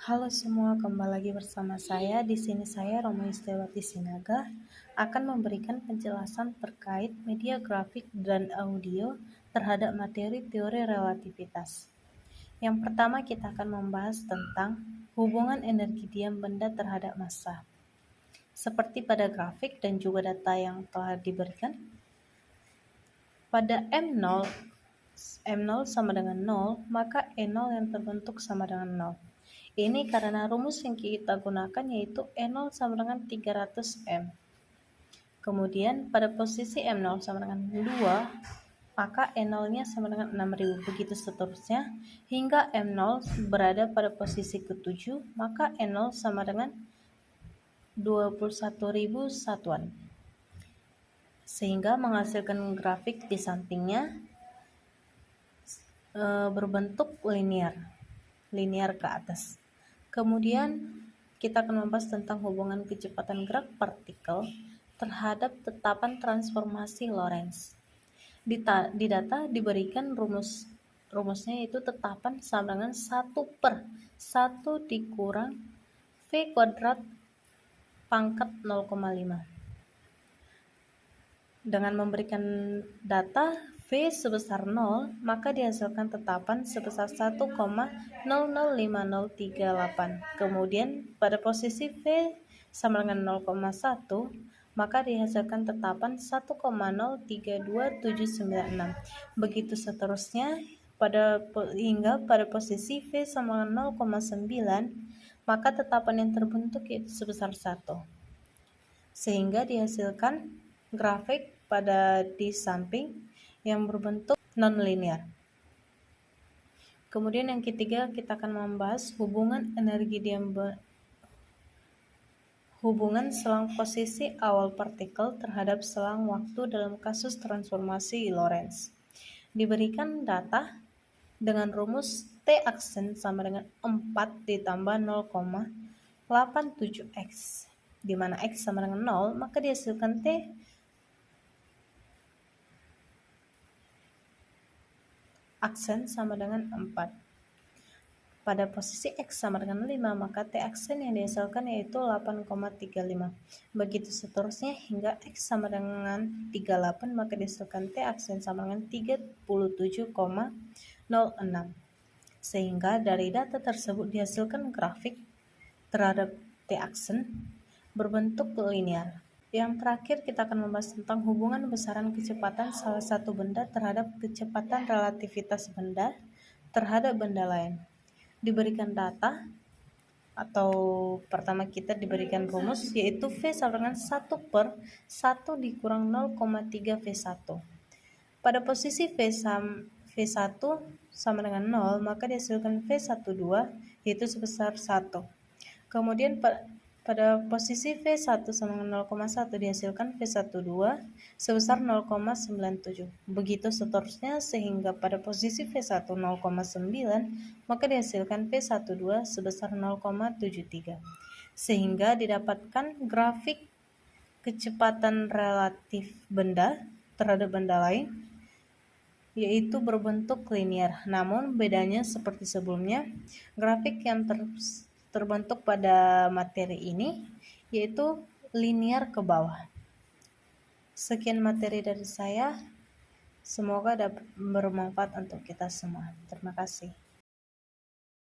Halo semua, kembali lagi bersama saya. Di sini saya Roma Istiawati Sinaga akan memberikan penjelasan terkait media grafik dan audio terhadap materi teori relativitas. Yang pertama kita akan membahas tentang hubungan energi diam benda terhadap massa. Seperti pada grafik dan juga data yang telah diberikan, pada M0 sama dengan 0, maka E0 yang terbentuk sama dengan 0. Ini karena rumus yang kita gunakan yaitu E0 sama dengan 300 M. Kemudian pada posisi M0 sama dengan 2, maka E0-nya sama dengan 6000. Begitu seterusnya hingga M0 berada pada posisi ke-7, maka E0 sama dengan 21.000 satuan. Sehingga menghasilkan grafik di sampingnya berbentuk linear ke atas. Kemudian kita akan membahas tentang hubungan kecepatan gerak partikel terhadap tetapan transformasi Lorentz. Di data diberikan rumusnya yaitu tetapan sama dengan 1/1 dikurang V kuadrat pangkat 0,5. Dengan memberikan data V sebesar 0, maka dihasilkan tetapan sebesar 1,005038. Kemudian pada posisi V sama dengan 0,1, maka dihasilkan tetapan 1,032796. Begitu seterusnya hingga pada posisi V sama dengan 0,9, maka tetapan yang terbentuk yaitu sebesar 1. Sehingga dihasilkan grafik di samping yang berbentuk non-linear. Kemudian yang ketiga kita akan membahas hubungan selang posisi awal partikel terhadap selang waktu dalam kasus transformasi Lorentz. Diberikan data dengan rumus T aksen sama dengan 4 ditambah 0,87x, di mana x sama dengan 0, maka dihasilkan T aksen sama dengan 4. Pada posisi X sama dengan 5, maka T aksen yang dihasilkan yaitu 8,35. Begitu seterusnya hingga X sama dengan 38, maka dihasilkan T aksen sama dengan 37,06. Sehingga dari data tersebut dihasilkan grafik terhadap T aksen berbentuk linear. Yang terakhir kita akan membahas tentang hubungan besaran kecepatan salah satu benda terhadap kecepatan relativitas benda terhadap benda lain. Diberikan data atau pertama kita diberikan rumus yaitu V sama dengan 1/1 dikurang 0,3 V1. Pada posisi V1 sama dengan 0, maka dihasilkan V12 yaitu sebesar 1. Kemudian pada posisi V1 sama dengan 0,1 dihasilkan V12 sebesar 0,97. Begitu seterusnya sehingga pada posisi V1 0,9, maka dihasilkan V12 sebesar 0,73. Sehingga didapatkan grafik kecepatan relatif benda terhadap benda lain yaitu berbentuk linear. Namun bedanya seperti sebelumnya, grafik yang terbentuk pada materi ini yaitu linear ke bawah. Sekian materi dari saya, semoga dapat bermanfaat untuk kita semua. Terima kasih.